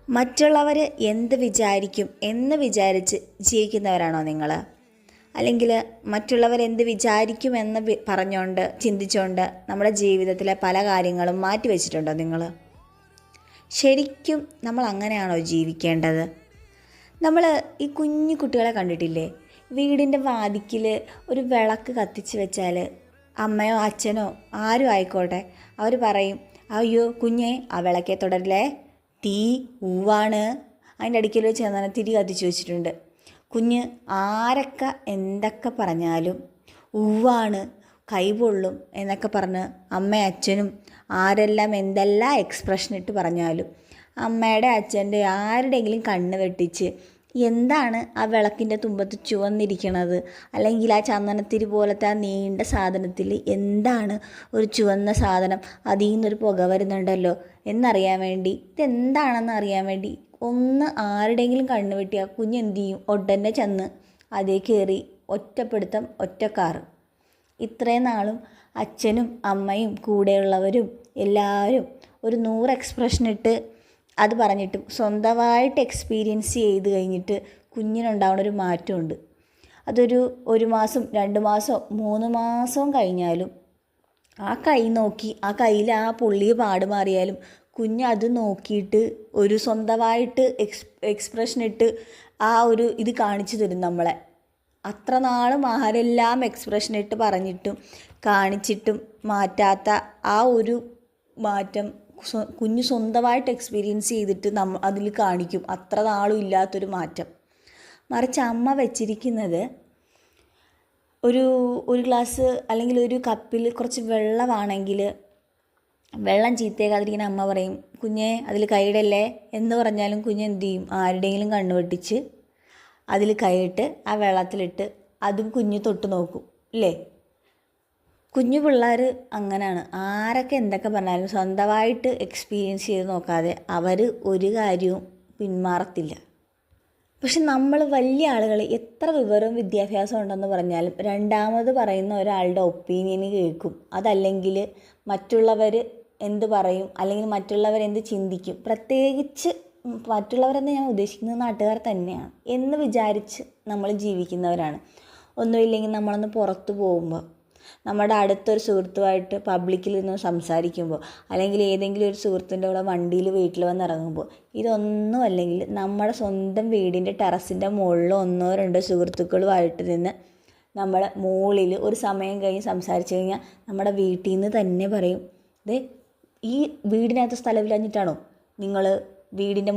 മറ്റുള്ളവർ എന്ത് വിചാരിക്കും എന്ന് വിചാരിച്ച് ജീവിക്കുന്നവരാണോ നിങ്ങൾ? അല്ലെങ്കിൽ മറ്റുള്ളവരെന്ത് വിചാരിക്കുമെന്ന് പറഞ്ഞുകൊണ്ട് ചിന്തിച്ചുകൊണ്ട് നമ്മുടെ ജീവിതത്തിലെ പല കാര്യങ്ങളും മാറ്റി വെച്ചിട്ടുണ്ടോ നിങ്ങൾ? ശരിക്കും നമ്മൾ അങ്ങനെയാണോ ജീവിക്കേണ്ടത്? നമ്മൾ ഈ കുഞ്ഞു കുട്ടികളെ കണ്ടിട്ടില്ലേ? വീടിൻ്റെ വാതിക്കൽ ഒരു വിളക്ക് കത്തിച്ച് വെച്ചാൽ അമ്മയോ അച്ഛനോ ആരും ആയിക്കോട്ടെ, അവർ പറയും, അയ്യോ കുഞ്ഞേ ആ വിളക്കെ തുടരില്ലേ, തീ ഊവാണ്. അതിൻ്റെ അടുക്കൽ വെച്ച് എന്നാൽ തിരി കത്തിച്ച് വെച്ചിട്ടുണ്ട്. കുഞ്ഞ് ആരൊക്കെ എന്തൊക്കെ പറഞ്ഞാലും ഊവാണ്, കൈപൊള്ളും എന്നൊക്കെ പറഞ്ഞ് അമ്മയും അച്ഛനും ആരെല്ലാം എന്തെല്ലാം എക്സ്പ്രഷൻ ഇട്ട് പറഞ്ഞാലും അമ്മയുടെ അച്ഛൻ്റെ ആരുടെയെങ്കിലും കണ്ണ് വെട്ടിച്ച് എന്താണ് ആ വിളക്കിൻ്റെ തുമ്പത്ത് ചുവന്നിരിക്കണത്, അല്ലെങ്കിൽ ആ ചന്ദനത്തിരി പോലത്തെ ആ നീണ്ട സാധനത്തിൽ എന്താണ് ഒരു ചുവന്ന സാധനം, അതിൽ നിന്നൊരു പുക വരുന്നുണ്ടല്ലോ എന്നറിയാൻ വേണ്ടി, ഇതെന്താണെന്ന് അറിയാൻ വേണ്ടി ഒന്ന് ആരുടെയെങ്കിലും കണ്ണ് വെട്ടി ആ കുഞ്ഞ് എന്ത് ചെയ്യും? ഉടനെ ചെന്ന് അതേ കയറി ഒറ്റപ്പെടുത്തം ഒറ്റക്കാറ്. ഇത്രയും നാളും അച്ഛനും അമ്മയും കൂടെയുള്ളവരും എല്ലാവരും ഒരു 100 എക്സ്പ്രഷൻ ഇട്ട് അത് പറഞ്ഞിട്ടും സ്വന്തമായിട്ട് എക്സ്പീരിയൻസ് ചെയ്ത് കഴിഞ്ഞിട്ട് കുഞ്ഞിനുണ്ടാവുന്ന ഒരു മാറ്റമുണ്ട്. അതൊരു 1 മാസം 2 മാസം 3 മാസവും കഴിഞ്ഞാലും ആ കൈ നോക്കി ആ കയ്യിൽ ആ പൊള്ളിയ പാട് മാറിയാലും കുഞ്ഞ് അത് നോക്കിയിട്ട് ഒരു സ്വന്തമായിട്ട് എക്സ്പ്രഷൻ ഇട്ട് ആ ഒരു ഇത് കാണിച്ചു തരും നമ്മളെ. അത്ര നാളും ആരെല്ലാം എക്സ്പ്രഷൻ ഇട്ട് പറഞ്ഞിട്ടും കാണിച്ചിട്ടും മാറ്റാത്ത ആ ഒരു മാറ്റം കുഞ്ഞ് സ്വന്തമായിട്ട് എക്സ്പീരിയൻസ് ചെയ്തിട്ട് അതിൽ കാണിക്കും. അത്ര നാളും ഇല്ലാത്തൊരു മാറ്റം. മറിച്ച് അമ്മ വെച്ചിരിക്കുന്നത് ഒരു ഗ്ലാസ് അല്ലെങ്കിൽ ഒരു കപ്പിൽ കുറച്ച് വെള്ളമാണെങ്കിൽ വെള്ളം ചീത്തയാകാതിരിക്കാൻ അമ്മ പറയും, കുഞ്ഞെ അതിൽ കൈയിടല്ലേ എന്ന് പറഞ്ഞാലും കുഞ്ഞ് എന്ത് ചെയ്യും? ആരുടെയെങ്കിലും കണ്ണ് വെട്ടിച്ച് അതിൽ കൈയിട്ട് ആ വെള്ളത്തിലിട്ട് അതും കുഞ്ഞ് തൊട്ട് നോക്കും അല്ലേ? കുഞ്ഞു പിള്ളേർ അങ്ങനെയാണ്. ആരൊക്കെ എന്തൊക്കെ പറഞ്ഞാലും സ്വന്തമായിട്ട് എക്സ്പീരിയൻസ് ചെയ്ത് നോക്കാതെ അവർ ഒരു കാര്യവും പിന്മാറത്തില്ല. പക്ഷെ നമ്മൾ വലിയ ആളുകൾ എത്ര വിവരവും വിദ്യാഭ്യാസം ഉണ്ടെന്ന് പറഞ്ഞാലും രണ്ടാമത് പറയുന്ന ഒരാളുടെ ഒപ്പീനിയന് കേൾക്കും. അതല്ലെങ്കിൽ മറ്റുള്ളവർ എന്ത് പറയും, അല്ലെങ്കിൽ മറ്റുള്ളവരെന്ത് ചിന്തിക്കും, പ്രത്യേകിച്ച് മറ്റുള്ളവരെന്ന് ഞാൻ ഉദ്ദേശിക്കുന്നത് നാട്ടുകാർ തന്നെയാണ് എന്ന് വിചാരിച്ച് നമ്മൾ ജീവിക്കുന്നവരാണ്. ഒന്നുമില്ലെങ്കിൽ നമ്മളൊന്ന് പുറത്ത് പോകുമ്പോൾ, നമ്മുടെ അടുത്തൊരു സുഹൃത്തുമായിട്ട് പബ്ലിക്കിൽ നിന്ന് സംസാരിക്കുമ്പോൾ, അല്ലെങ്കിൽ ഏതെങ്കിലും ഒരു സുഹൃത്തിൻ്റെ കൂടെ വണ്ടിയിൽ വീട്ടിൽ വന്ന് ഇറങ്ങുമ്പോൾ, ഇതൊന്നും അല്ലെങ്കിൽ നമ്മുടെ സ്വന്തം വീടിൻ്റെ ടെറസിൻ്റെ മുകളിൽ 1-2 സുഹൃത്തുക്കളുമായിട്ട് നിന്ന് നമ്മൾ മുകളിൽ ഒരു സമയം കഴിഞ്ഞ് സംസാരിച്ച് കഴിഞ്ഞാൽ നമ്മുടെ വീട്ടിൽ നിന്ന് തന്നെ പറയും, ദേ ഈ വീടിനകത്ത് സ്ഥലമില്ലാഞ്ഞിട്ടാണോ നിങ്ങൾ വീടിൻ്റെ